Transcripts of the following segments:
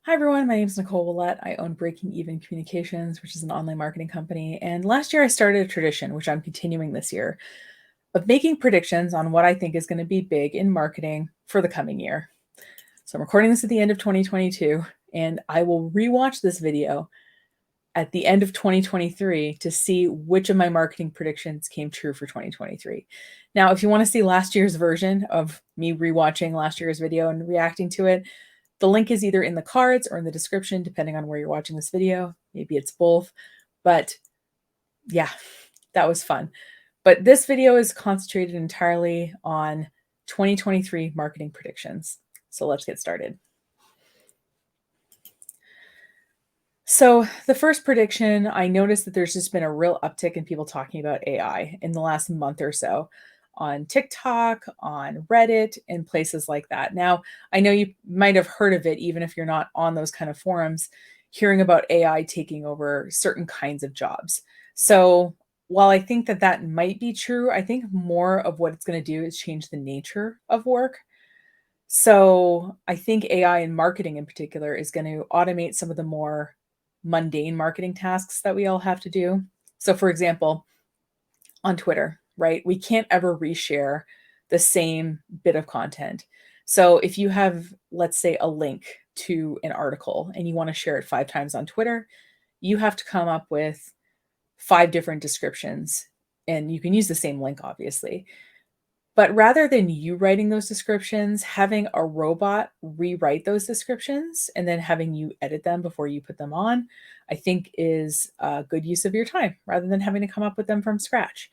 Hi everyone, my name is Nicole Willett. I own Breaking Even Communications, which is an online marketing company. And last year I started a tradition, which I'm continuing this year, of making predictions on what I think is going to be big in marketing for the coming year. So I'm recording this at the end of 2022, and I will rewatch this video at the end of 2023 to see which of my marketing predictions came true for 2023. Now, if you want to see last year's version of me rewatching last year's video and reacting to it, the link is either in the cards or in the description, depending on where you're watching this video. Maybe it's both, but yeah, that was fun. But this video is concentrated entirely on 2023 marketing predictions. So let's get started. So the first prediction, I noticed that there's just been a real uptick in people talking about AI in the last month or so on TikTok, on Reddit, and places like that. Now, I know you might have heard of it, even if you're not on those kind of forums, hearing about AI taking over certain kinds of jobs. So while I think that that might be true, I think more of what it's going to do is change the nature of work. So I think AI in marketing in particular is going to automate some of the more mundane marketing tasks that we all have to do. So for example, on Twitter, right? We can't ever reshare the same bit of content. So if you have, let's say, a link to an article and you want to share it 5 times on Twitter, you have to come up with 5 different descriptions. And you can use the same link, obviously. But rather than you writing those descriptions, having a robot rewrite those descriptions and then having you edit them before you put them on, I think is a good use of your time rather than having to come up with them from scratch.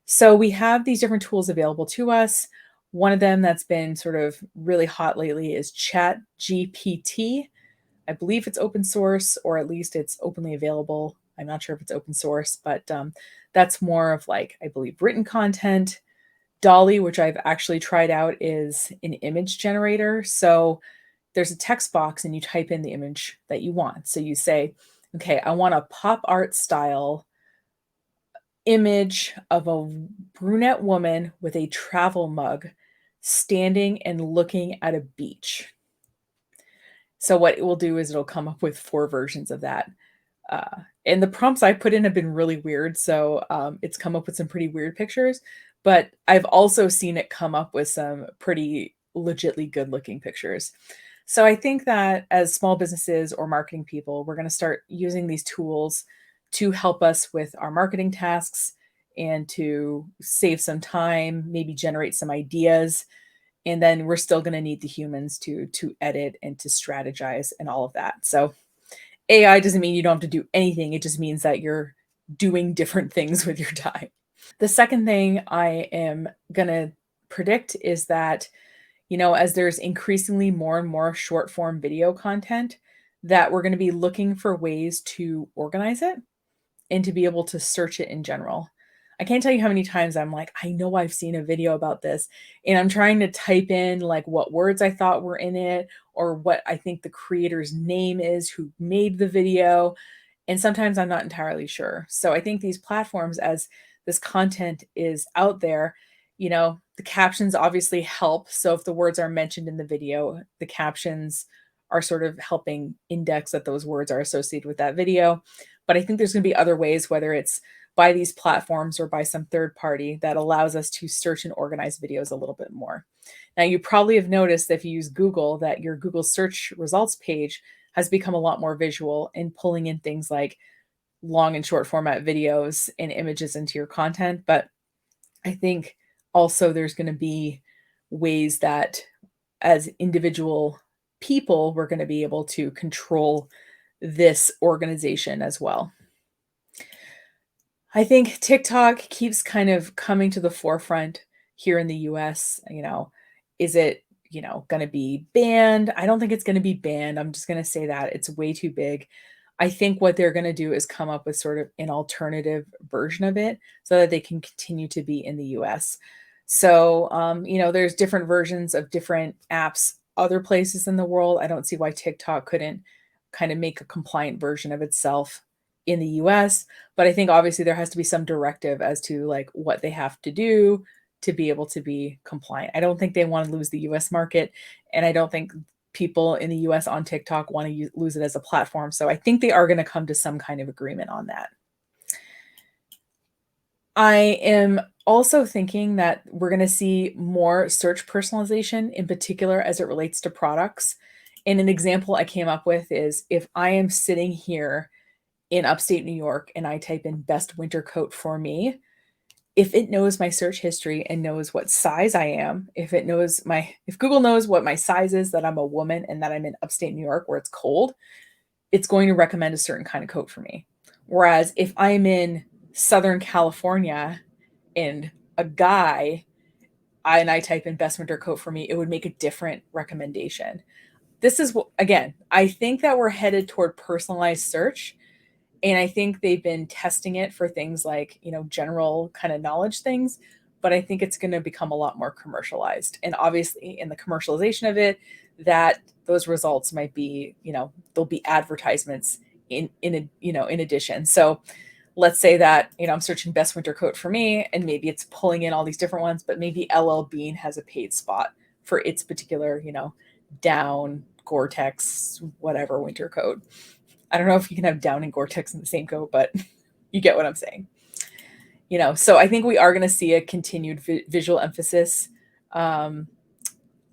So we have these different tools available to us. One of them that's been sort of really hot lately is Chat GPT. I believe it's open source, or at least it's openly available. I'm not sure if it's open source, but that's more of like, I believe, written content. Dolly, which I've actually tried out, is an image generator. So there's a text box and you type in the image that you want. So you say, okay, I want a pop art style image of a brunette woman with a travel mug standing and looking at a beach. So what it will do is it'll come up with 4 versions of that. And the prompts I put in have been really weird. So it's come up with some pretty weird pictures, but I've also seen it come up with some pretty legitly good looking pictures. So I think that as small businesses or marketing people, we're going to start using these tools to help us with our marketing tasks and to save some time, maybe generate some ideas. And then we're still going to need the humans to edit and to strategize and all of that. So AI doesn't mean you don't have to do anything. It just means that you're doing different things with your time. The second thing I am going to predict is that, as there's increasingly more and more short form video content, that we're going to be looking for ways to organize it and to be able to search it in general. I can't tell you how many times I'm like, I know I've seen a video about this, and I'm trying to type in like what words I thought were in it or what I think the creator's name is who made the video. And sometimes I'm not entirely sure. So I think these platforms, as this content is out there, the captions obviously help. So if the words are mentioned in the video, the captions are sort of helping index that those words are associated with that video. But I think there's going to be other ways, whether it's by these platforms or by some third party, that allows us to search and organize videos a little bit more. Now, you probably have noticed that if you use Google, that your Google search results page has become a lot more visual in pulling in things like long and short format videos and images into your content. But I think also there's going to be ways that as individual people, we're going to be able to control this organization as well. I think TikTok keeps kind of coming to the forefront here in the US. Is it, going to be banned? I don't think it's going to be banned. I'm just going to say that it's way too big. I think what they're going to do is come up with sort of an alternative version of it so that they can continue to be in the US. So, there's different versions of different apps other places in the world. I don't see why TikTok couldn't kind of make a compliant version of itself in the US, but I think obviously there has to be some directive as to like what they have to do to be able to be compliant. I don't think they want to lose the US market, and I don't think people in the US on TikTok want to lose it as a platform. So I think they are going to come to some kind of agreement on that. I am also thinking that we're going to see more search personalization, in particular as it relates to products. And an example I came up with is if I am sitting here in upstate New York and I type in best winter coat for me, if it knows my search history and knows what size I am, if Google knows what my size is, that I'm a woman and that I'm in upstate New York where it's cold, it's going to recommend a certain kind of coat for me. Whereas if I'm in Southern California and a guy, and I type in best winter coat for me, it would make a different recommendation. This is what, again, I think that we're headed toward personalized search. And I think they've been testing it for things like, general kind of knowledge things, but I think it's going to become a lot more commercialized. And obviously in the commercialization of it, that those results might be, there'll be advertisements in addition. So let's say that, I'm searching best winter coat for me and maybe it's pulling in all these different ones, but maybe LL Bean has a paid spot for its particular, down Gore-Tex, whatever winter coat. I don't know if you can have down and Gore-Tex in the same coat, but you get what I'm saying. So I think we are going to see a continued visual emphasis on,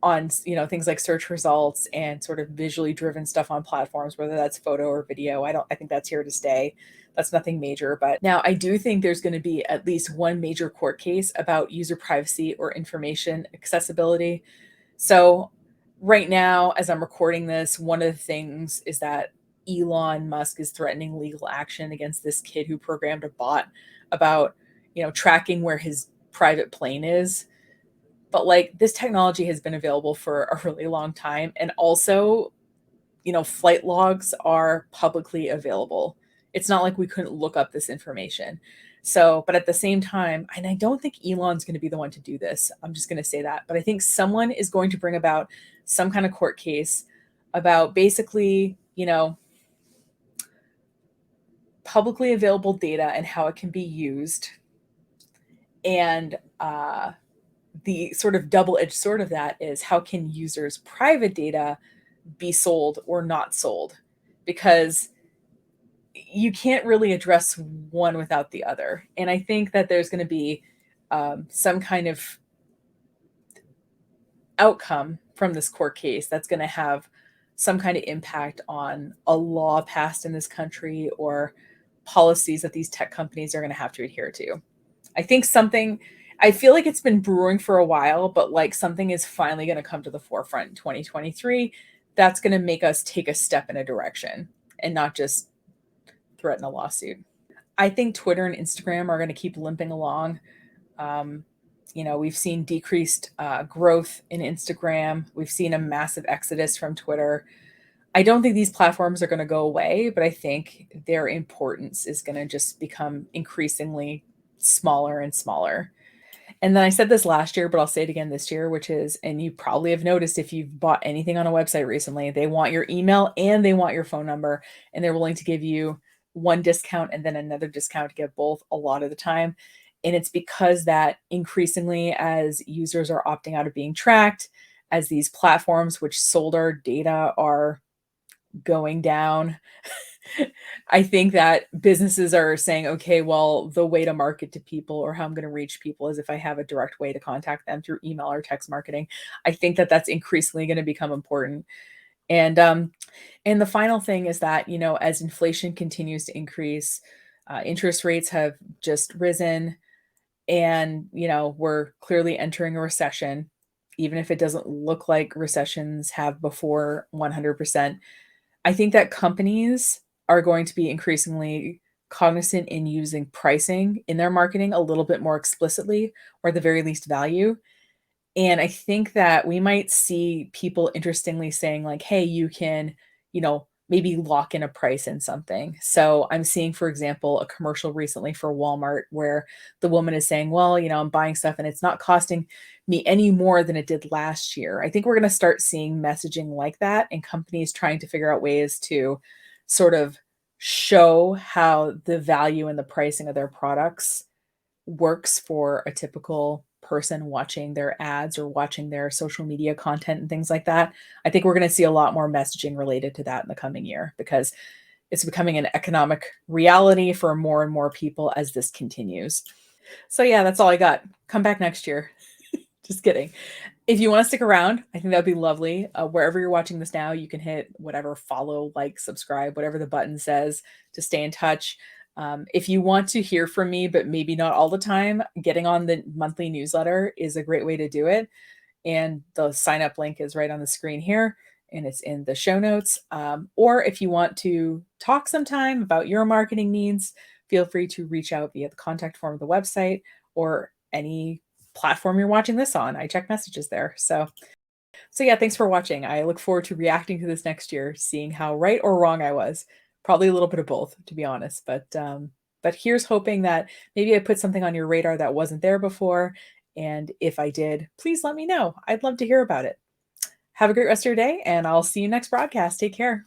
things like search results and sort of visually driven stuff on platforms, whether that's photo or video. I think that's here to stay. That's nothing major. But now I do think there's going to be at least one major court case about user privacy or information accessibility. So right now, as I'm recording this, one of the things is that Elon Musk is threatening legal action against this kid who programmed a bot about, tracking where his private plane is. But like this technology has been available for a really long time. And also, flight logs are publicly available. It's not like we couldn't look up this information. So, but at the same time, and I don't think Elon's going to be the one to do this. I'm just going to say that. But I think someone is going to bring about some kind of court case about basically, publicly available data and how it can be used. And the sort of double-edged sword of that is how can users' private data be sold or not sold? Because you can't really address one without the other. And I think that there's going to be some kind of outcome from this court case that's going to have some kind of impact on a law passed in this country or policies that these tech companies are going to have to adhere to. I feel like it's been brewing for a while, but like something is finally going to come to the forefront in 2023. That's going to make us take a step in a direction and not just threaten a lawsuit. I think Twitter and Instagram are going to keep limping along. We've seen decreased growth in Instagram. We've seen a massive exodus from Twitter. I don't think these platforms are going to go away, but I think their importance is going to just become increasingly smaller and smaller. And then I said this last year, but I'll say it again this year, which is, and you probably have noticed if you've bought anything on a website recently, they want your email and they want your phone number, and they're willing to give you one discount and then another discount to get both a lot of the time. And it's because that increasingly, as users are opting out of being tracked, as these platforms which sold our data are going down, I think that businesses are saying, okay, well, the way to market to people or how I'm going to reach people is if I have a direct way to contact them through email or text marketing. I think that that's increasingly going to become important. And the final thing is that, as inflation continues to increase, interest rates have just risen, and, we're clearly entering a recession, even if it doesn't look like recessions have before 100%. I think that companies are going to be increasingly cognizant in using pricing in their marketing a little bit more explicitly, or at the very least value. And I think that we might see people interestingly saying like, hey, you can, maybe lock in a price in something. So I'm seeing, for example, a commercial recently for Walmart where the woman is saying, well, I'm buying stuff and it's not costing me any more than it did last year. I think we're going to start seeing messaging like that and companies trying to figure out ways to sort of show how the value and the pricing of their products works for a typical person watching their ads or watching their social media content and things like that. I think we're going to see a lot more messaging related to that in the coming year because it's becoming an economic reality for more and more people as this continues. So yeah, that's all I got. Come back next year. Just kidding. If you want to stick around, I think that'd be lovely. Wherever you're watching this now, you can hit whatever follow, like, subscribe, whatever the button says to stay in touch. If you want to hear from me, but maybe not all the time, getting on the monthly newsletter is a great way to do it. And the sign up link is right on the screen here and it's in the show notes. Or if you want to talk sometime about your marketing needs, feel free to reach out via the contact form of the website or any platform you're watching this on. I check messages there. So yeah, thanks for watching. I look forward to reacting to this next year, seeing how right or wrong I was. Probably a little bit of both, to be honest. But here's hoping that maybe I put something on your radar that wasn't there before. And if I did, please let me know. I'd love to hear about it. Have a great rest of your day, and I'll see you next broadcast. Take care.